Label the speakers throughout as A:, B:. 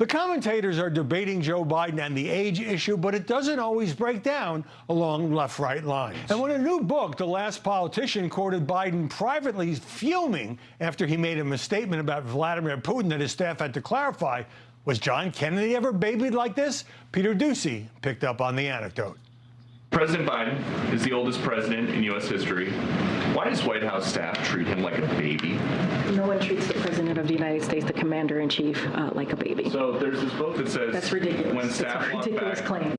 A: The commentators are debating Joe Biden and the age issue, but it doesn't always break down along left-right lines. And when a new book, The Last Politician, quoted Biden privately fuming after he made a misstatement about Vladimir Putin that his staff had to clarify, was John Kennedy ever babied like this? Peter Ducey picked up on the anecdote.
B: President Biden is the oldest president in U.S. history. Why does White House staff treat him like a baby?
C: No one treats the President of the United States, the Commander-in-Chief, like a baby.
B: So there's this book that says
C: that's ridiculous.
B: When staff
C: That's a ridiculous claim.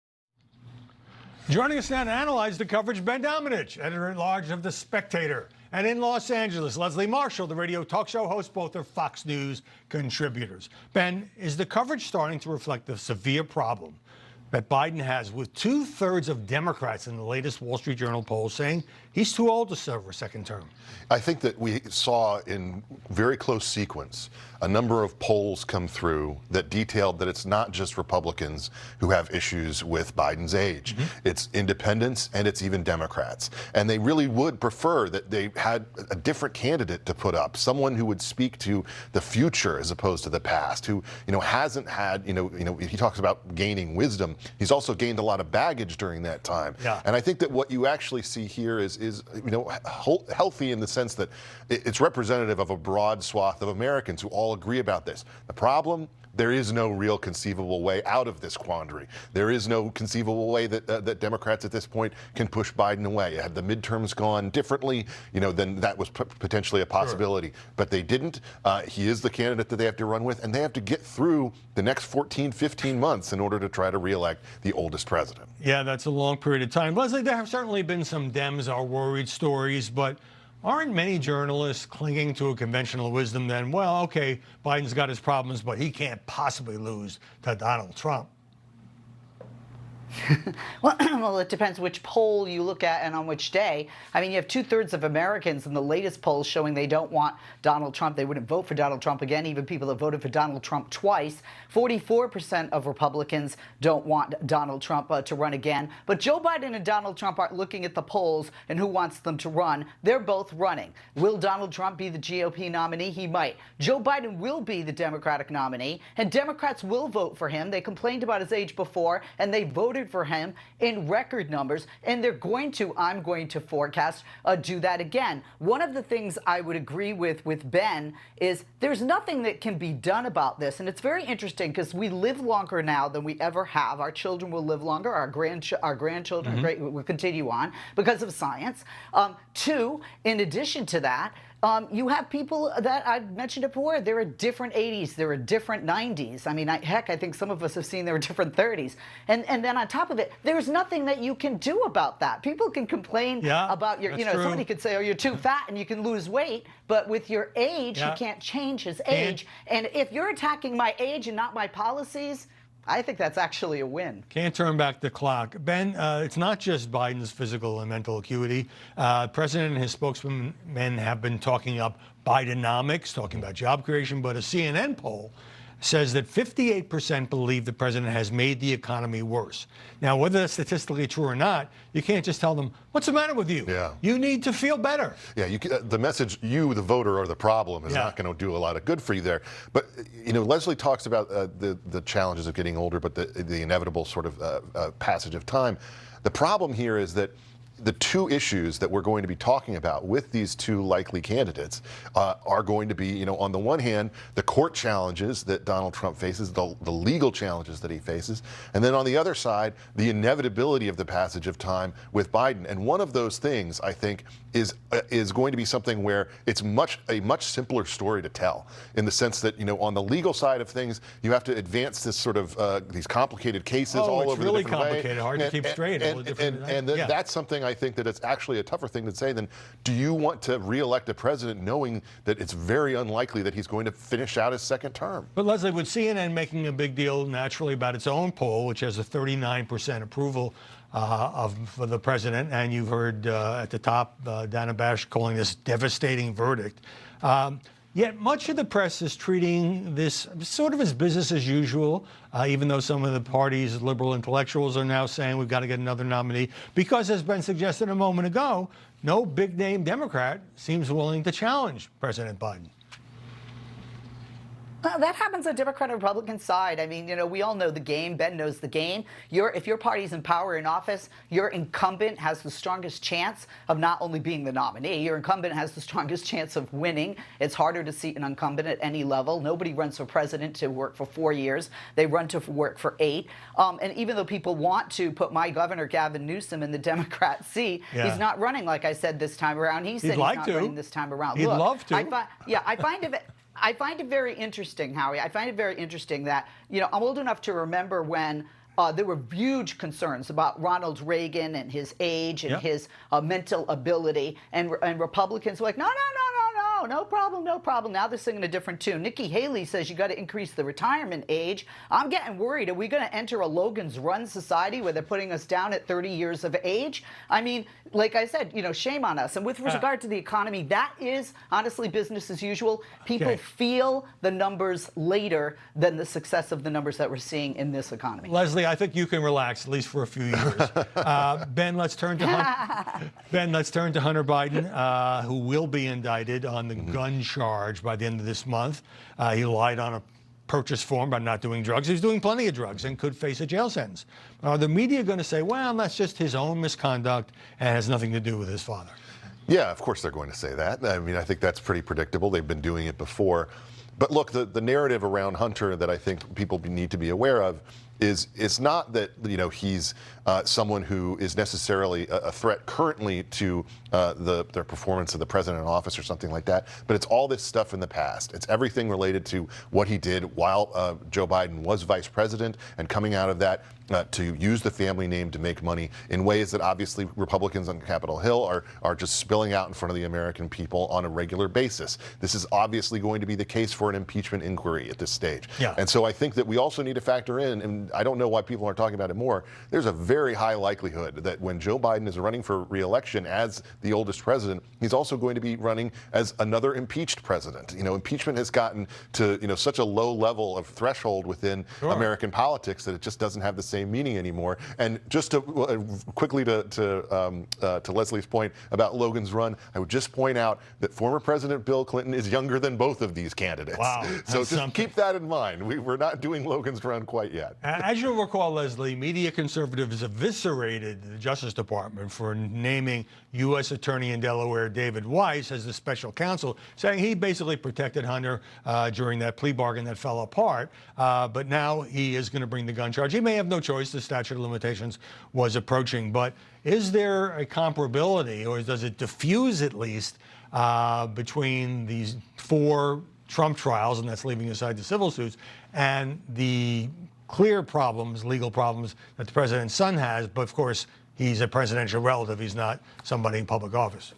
A: Joining us now to analyze the coverage, Ben Domenech, editor-at-large of The Spectator. And in Los Angeles, Leslie Marshall, the radio talk show host, both are Fox News contributors. Ben, is the coverage starting to reflect the severe problem that Biden has with 2/3 of Democrats in the latest Wall Street Journal poll saying he's too old to serve a second term?
D: I think that we saw in very close sequence a number of polls come through that detailed that it's not just Republicans who have issues with Biden's age. It's independents and it's even Democrats. And they really would prefer that they had a different candidate to put up, someone who would speak to the future as opposed to the past, who, hasn't had, he talks about gaining wisdom. He's also gained a lot of baggage during that time.
A: Yeah.
D: And I think that what you actually see here is healthy in the sense that it's representative of a broad swath of Americans who all agree about this. The problem, there is no real conceivable way out of this quandary. There is no conceivable way that Democrats at this point can push Biden away. Had the midterms gone differently, then that was potentially a possibility. Sure. But they didn't. He is the candidate that they have to run with, and they have to get through the next 14, 15 months in order to try to reelect the oldest president.
A: Yeah, that's a long period of time. Leslie, there have certainly been some Dems are worried stories, but aren't many journalists clinging to a conventional wisdom then, well, okay, Biden's got his problems, but he can't possibly lose to Donald Trump?
E: Well, it depends which poll you look at and on which day. I mean, you have 2/3 of Americans in the latest polls showing they don't want Donald Trump. They wouldn't vote for Donald Trump again, even people that voted for Donald Trump twice. 44% of Republicans don't want Donald Trump to run again. But Joe Biden and Donald Trump aren't looking at the polls and who wants them to run. They're both running. Will Donald Trump be the GOP nominee? He might. Joe Biden will be the Democratic nominee, and Democrats will vote for him. They complained about his age before, and they voted for him in record numbers, and they're going to, I'm going to forecast, do that again. One of the things I would agree with Ben is there's nothing that can be done about this, and it's very interesting because we live longer now than we ever have. Our children will live longer, our grandchildren will continue on because of science. Two, in addition to that, you have people that I've mentioned before. There are different 80s. There are different 90s. I mean, heck, I think some of us have seen there are different 30s. And then on top of it, there's nothing that you can do about that. People can complain about your, somebody could say, oh, you're too fat and you can lose weight. But with your age, you can't change his age. And if you're attacking my age and not my policies, I think that's actually a win.
A: Can't turn back the clock. Ben, it's not just Biden's physical and mental acuity. The president and his spokesmen have been talking up Bidenomics, talking about job creation, but a CNN poll says that 58% believe the president has made the economy worse. Now, whether that's statistically true or not, you can't just tell them, what's the matter with you?
D: Yeah.
A: You need to feel better.
D: Yeah, the message, you, the voter, are the problem is not going to do a lot of good for you there. But, Leslie talks about the challenges of getting older, but the inevitable sort of passage of time. The problem here is that the two issues that we're going to be talking about with these two likely candidates are going to be, on the one hand, the court challenges that Donald Trump faces, the legal challenges that he faces, and then on the other side, the inevitability of the passage of time with Biden. And one of those things, I think, is going to be something where it's a much simpler story to tell, in the sense that, on the legal side of things, you have to advance this sort of these complicated cases all over the different way.
A: It's really complicated, hard to keep straight.
D: And that's something I think that it's actually a tougher thing to say than, do you want to reelect a president knowing that it's very unlikely that he's going to finish out his second term?
A: But Leslie, with CNN making a big deal naturally about its own poll, which has a 39% approval for the president, and you've heard at the top Dana Bash calling this devastating verdict. Yet much of the press is treating this sort of as business as usual, even though some of the party's liberal intellectuals are now saying we've got to get another nominee, because, as Ben suggested a moment ago, no big-name Democrat seems willing to challenge President Biden.
E: That happens on Democrat and Republican side. I mean, we all know the game. Ben knows the game. If your party's in power in office, your incumbent has the strongest chance of not only being the nominee, your incumbent has the strongest chance of winning. It's harder to seat an incumbent at any level. Nobody runs for president to work for 4 years. They run to work for 8. And even though people want to put my governor, Gavin Newsom, in the Democrat seat, he's not running, like I said, this time around. He said he's not running this time around.
A: He'd love to.
E: I find it very interesting, Howie. I find it very interesting that, I'm old enough to remember when there were huge concerns about Ronald Reagan and his age and his mental ability. And Republicans were like, no problem, no problem. Now they're singing a different tune. Nikki Haley says you got to increase the retirement age. I'm getting worried. Are we going to enter a Logan's Run society where they're putting us down at 30 years of age? I mean, like I said, shame on us. And with regard to the economy, that is honestly business as usual. People feel the numbers later than the success of the numbers that we're seeing in this economy.
A: Leslie, I think you can relax at least for a few years. Ben, let's turn to Hunter Biden, who will be indicted on the gun charge by the end of this month. He lied on a purchase form by not doing drugs. He's doing plenty of drugs and could face a jail sentence. Are the media going to say, well, that's just his own misconduct and has nothing to do with his father?
D: Yeah, of course they're going to say that. I mean, I think that's pretty predictable. They've been doing it before. But look, the narrative around Hunter that I think people need to be aware of is it's not that he's someone who is necessarily a threat currently to the performance of the president in office or something like that, but it's all this stuff in the past. It's everything related to what he did while Joe Biden was vice president and coming out of that to use the family name to make money in ways that obviously Republicans on Capitol Hill are just spilling out in front of the American people on a regular basis. This is obviously going to be the case for an impeachment inquiry at this stage.
A: Yeah.
D: And so I think that we also need to factor in, and I don't know why people aren't talking about it more, there's a very high likelihood that when Joe Biden is running for re-election as the oldest president, he's also going to be running as another impeached president. Impeachment has gotten to such a low level of threshold within American politics that it just doesn't have the same meaning anymore. And just to quickly to Leslie's point about Logan's Run, I would just point out that former President Bill Clinton is younger than both of these candidates.
A: Wow,
D: so just keep that in mind. We're not doing Logan's Run quite yet.
A: As you'll recall, Leslie, media conservatives eviscerated the Justice Department for naming U.S. Attorney in Delaware David Weiss as the special counsel, saying he basically protected Hunter during that plea bargain that fell apart. But now he is going to bring the gun charge. He may have no choice. The statute of limitations was approaching. But is there a comparability, or does it diffuse at least, between these 4 Trump trials, and that's leaving aside the civil suits, and the clear problems, legal problems that the president's son has? But of course, he's a presidential relative. He's not somebody in public office.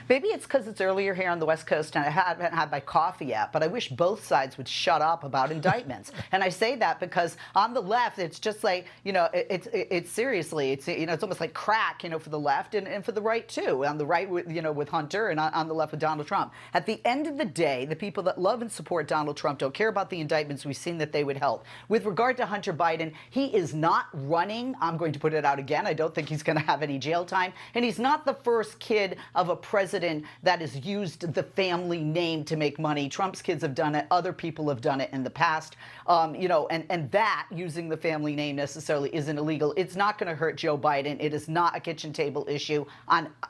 E: Maybe it's because it's earlier here on the West Coast and I haven't had my coffee yet, but I wish both sides would shut up about indictments. And I say that because on the left, it's just like, it's seriously, it's almost like crack, for the left and for the right too. On the right, with Hunter, and on the left with Donald Trump. At the end of the day, the people that love and support Donald Trump don't care about the indictments. We've seen that they would help. With regard to Hunter Biden, he is not running. I'm going to put it out again. I don't think he's going to have any jail time. And he's not the first kid of a president that has used the family name to make money. Trump's kids have done it. Other people have done it in the past. And that using the family name necessarily isn't illegal. It's not going to hurt Joe Biden. It is not a kitchen table issue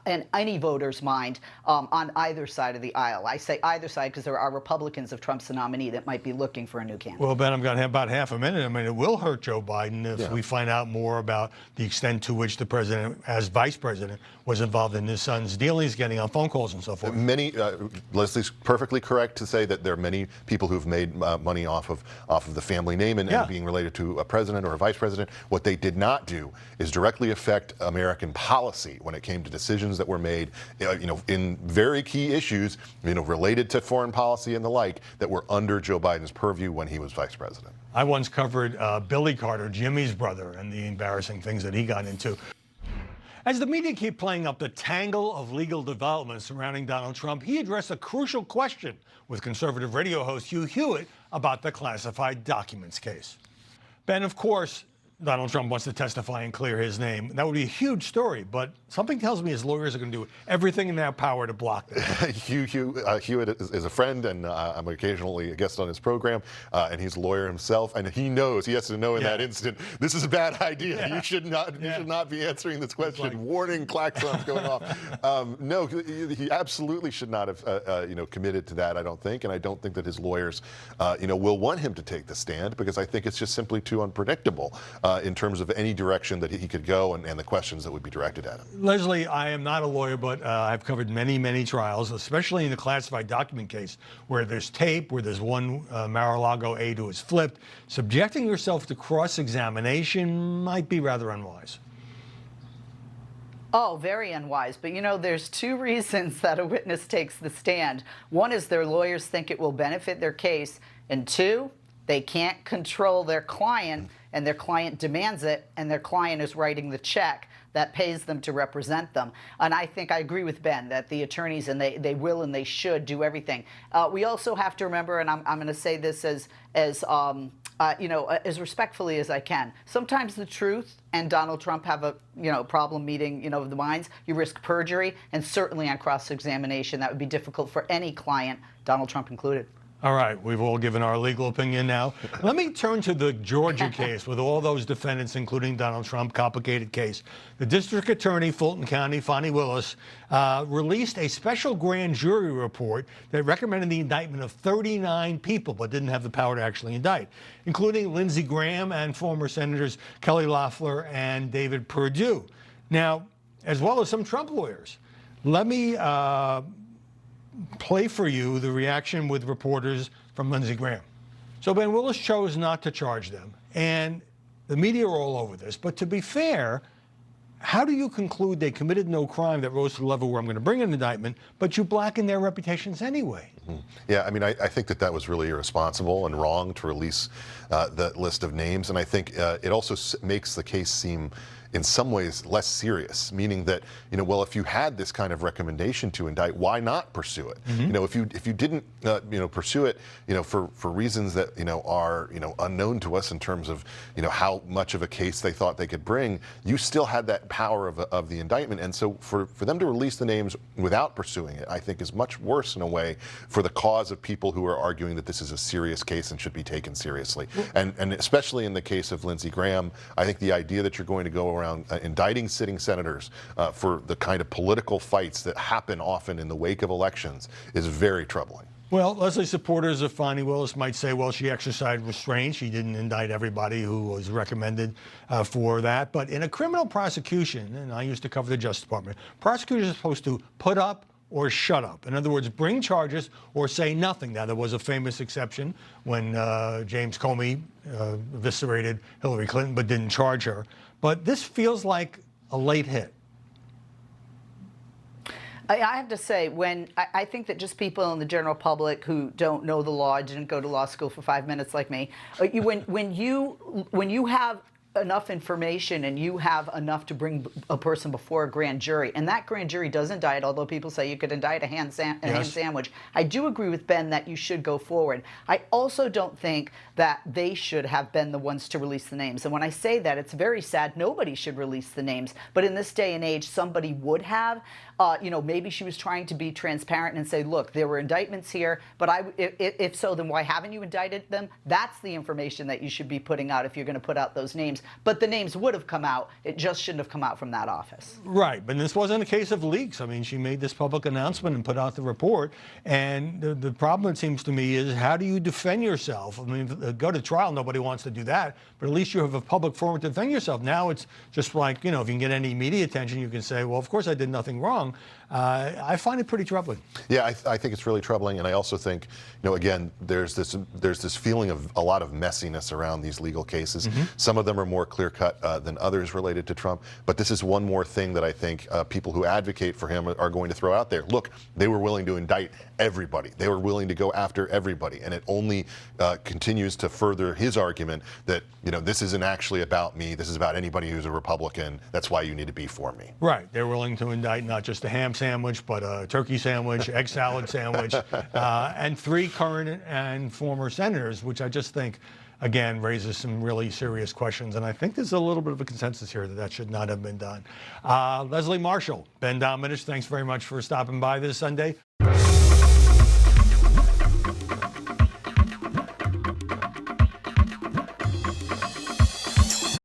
E: in any voter's mind on either side of the aisle. I say either side because there are Republicans of Trump's nominee that might be looking for a new candidate.
A: Well, Ben, I've got about half a minute. I mean, it will hurt Joe Biden if we find out more about the extent to which the president, as vice president, was involved in his son's dealings, getting on phone calls and so forth.
D: Leslie's perfectly correct to say that there are many people who've made money off of the family name and being related to a president or a vice president. What they did not do is directly affect American policy when it came to decisions that were made, in very key issues, related to foreign policy and the like, that were under Joe Biden's purview when he was vice president.
A: I once covered Billy Carter, Jimmy's brother, and the embarrassing things that he got into. As the media keep playing up the tangle of legal developments surrounding Donald Trump, he addressed a crucial question with conservative radio host Hugh Hewitt about the classified documents case. Ben, of course, Donald Trump wants to testify and clear his name. That would be a huge story, but something tells me his lawyers are going to do everything in their power to block that.
D: Hewitt is a friend, and I'm occasionally a guest on his program, and he's a lawyer himself, and he has to know in that instant, this is a bad idea. You should not be answering this question.
A: Like,
D: warning, klaxons going off. No, he absolutely should not have committed to that, I don't think, and I don't think that his lawyers will want him to take the stand, because I think it's just simply too unpredictable in terms of any direction that he could go and the questions that would be directed at him.
A: Leslie, I am not a lawyer, but I've covered many, many trials, especially in the classified document case, where there's tape, where there's one Mar-a-Lago aide who is flipped. Subjecting yourself to cross-examination might be rather unwise.
E: Oh, very unwise. But there's two reasons that a witness takes the stand. One is their lawyers think it will benefit their case, and two, they can't control their client, and their client demands it, and their client is writing the check that pays them to represent them. And I think I agree with Ben that the attorneys, and they will and they should do everything. We also have to remember, and I'm going to say this as respectfully as I can. Sometimes the truth and Donald Trump have a problem meeting the minds. You risk perjury, and certainly on cross-examination that would be difficult for any client, Donald Trump included.
A: All right, we've all given our legal opinion now. Let me turn to the Georgia case with all those defendants, including Donald Trump, complicated case. The district attorney, Fulton County, Fani Willis, released a special grand jury report that recommended the indictment of 39 people, but didn't have the power to actually indict, including Lindsey Graham and former Senators Kelly Loeffler and David Perdue. Now, as well as some Trump lawyers. Let me play for you the reaction with reporters from Lindsey Graham. So Ben Willis chose not to charge them, and the media are all over this. But to be fair, how do you conclude they committed no crime that rose to the level where I'm going to bring an indictment, but you blacken their reputations anyway?
D: Yeah, I mean, I think that was really irresponsible and wrong to release the list of names, and I think it also makes the case seem in some ways less serious, meaning that, well, if you had this kind of recommendation to indict, why not pursue it? If you didn't, pursue it, for reasons that, are, unknown to us in terms of, how much of a case they thought they could bring, you still had that power of the indictment. And so for them to release the names without pursuing it, I think is much worse in a way for the cause of people who are arguing that this is a serious case and should be taken seriously. And especially in the case of Lindsey Graham, I think the idea that you're going to go around indicting sitting senators for the kind of political fights that happen often in the wake of elections is very troubling.
A: Well, Leslie, supporters of Fani Willis might say, well, she exercised restraint. She didn't indict everybody who was recommended for that. But in a criminal prosecution, and I used to cover the Justice Department, prosecutors are supposed to put up or shut up. In other words, bring charges or say nothing. Now, there was a famous exception when James Comey eviscerated Hillary Clinton but didn't charge her. But this feels like a late hit.
E: I have to say, I think that just people in the general public who don't know the law, didn't go to law school for 5 minutes like me, when you have enough information and you have enough to bring a person before a grand jury, and that grand jury does indict, although people say you could indict a ham sandwich. I do agree with Ben that you should go forward. I also don't think that they should have been the ones to release the names. And when I say that, it's very sad. Nobody should release the names. But in this day and age, somebody would have. Maybe she was trying to be transparent and say, look, there were indictments here, but if so, then why haven't you indicted them? That's the information that you should be putting out if you're going to put out those names. But the names would have come out. It just shouldn't have come out from that office. Right.
A: But this wasn't a case of leaks. I mean, she made this public announcement and put out the report. And the problem, it seems to me, is how do you defend yourself? I mean, go to trial. Nobody wants to do that. But at least you have a public forum to defend yourself. Now it's just like, if you can get any media attention, you can say, well, of course I did nothing wrong. I find it pretty troubling.
D: Yeah, I think it's really troubling, and I also think, again, there's this feeling of a lot of messiness around these legal cases. Some of them are more clear-cut than others related to Trump, but this is one more thing that I think people who advocate for him are going to throw out there. Look, they were willing to indict everybody. They were willing to go after everybody, and it only continues to further his argument that, this isn't actually about me. This is about anybody who's a Republican. That's why you need to be for me.
A: Right. They're willing to indict not just a ham sandwich, but a turkey sandwich, egg salad sandwich, and 3 current and former senators, which I just think again, raises some really serious questions. And I think there's a little bit of a consensus here that that should not have been done. Leslie Marshall, Ben Domenech, thanks very much for stopping by this Sunday.